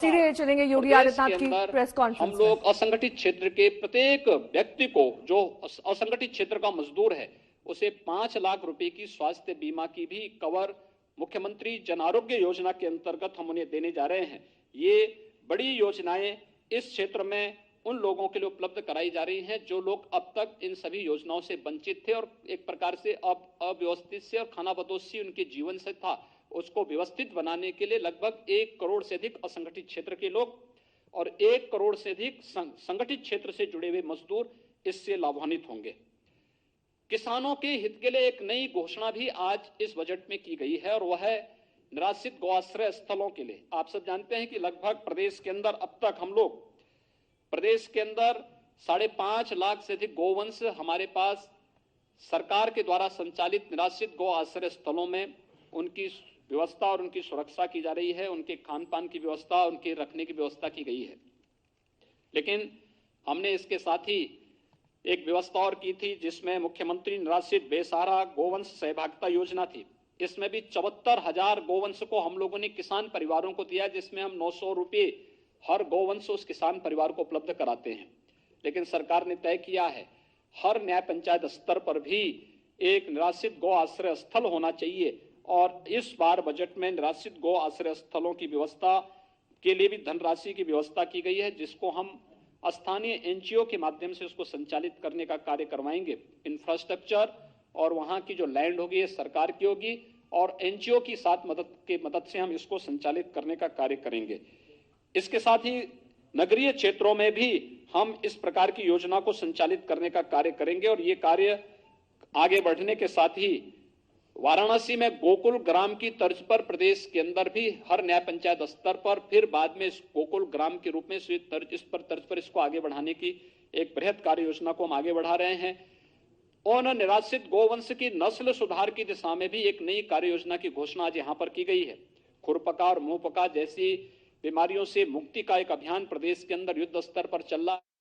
सीधे चलेंगे योगी आदित्यनाथ की प्रेस कॉन्फ्रेंस हम लोग असंगठित क्षेत्र के प्रत्येक व्यक्ति को, जो असंगठित क्षेत्र का मजदूर है, उसे 5 लाख रुपए की स्वास्थ्य बीमा की भी कवर मुख्यमंत्री जन आरोग्य योजना के अंतर्गत हम उन्हें देने जा रहे हैं। ये बड़ी योजनाएं इस क्षेत्र में उन लोगों के लिए उपलब्ध कराई जा रही हैं जो लोग अब तक इन सभी योजनाओं से वंचित थे और एक प्रकार से अव्यवस्थित से और खानाबदोशी उनके जीवन से था। उसको व्यवस्थित बनाने के लिए लगभग 1 करोड़ से अधिक असंगठित क्षेत्र के लोग और 1 करोड़ से अधिक संगठित क्षेत्र से जुड़े हुए मजदूर इससे लाभान्वित होंगे। किसानों के हित के लिए एक नई घोषणा भी आज इस बजट में की गई है और वह है निराश्रित गौआश्रय स्थलों के लिए। आप सब जानते हैं कि लगभग प्रदेश के अंदर अब तक हम लोग प्रदेश के अंदर 5.5 लाख से अधिक गौवंश हमारे पास सरकार के द्वारा संचालित निराश्रित गौ आश्रय स्थलों में उनकी व्यवस्था और उनकी सुरक्षा की जा रही है, उनके खान पान की व्यवस्था, उनके रखने की व्यवस्था की गई है। लेकिन हमने इसके साथ ही एक व्यवस्था और की थी जिसमें मुख्यमंत्री निराश्रित बेसहारा गोवंश सहभागिता योजना थी। इसमें भी 74,000 गोवंश को हम लोगों ने किसान परिवारों को दिया, जिसमें हम 900 रुपये हर गोवंश उस किसान परिवार को उपलब्ध कराते हैं। लेकिन सरकार ने तय किया है हर न्याय पंचायत स्तर पर भी एक निराश्रित गौ आश्रय स्थल होना चाहिए और इस बार बजट में निराश्रित गौ आश्रय स्थलों की व्यवस्था के लिए भी धनराशि की व्यवस्था की गई है, जिसको हम स्थानीय एनजीओ के माध्यम से उसको संचालित करने का कार्य करवाएंगे। इंफ्रास्ट्रक्चर और वहां की जो लैंड होगी सरकार की होगी और एनजीओ की साथ मदद से हम इसको संचालित करने का कार्य करेंगे। इसके साथ ही नगरीय क्षेत्रों में भी हम इस प्रकार की योजना को संचालित करने का कार्य करेंगे और ये कार्य आगे बढ़ने के साथ ही वाराणसी में गोकुल ग्राम की तर्ज पर प्रदेश के अंदर भी हर न्याय पंचायत स्तर पर फिर बाद में इस गोकुल ग्राम के रूप में इस तर्ज पर इसको आगे बढ़ाने की एक बृहद कार्य योजना को हम आगे बढ़ा रहे हैं। और निराश्रित गोवंश की नस्ल सुधार की दिशा में भी एक नई कार्य योजना की घोषणा आज यहाँ पर की गई है। खुरपका और मुंहपका जैसी बीमारियों से मुक्ति का एक अभियान प्रदेश के अंदर युद्ध स्तर पर चल रहा है।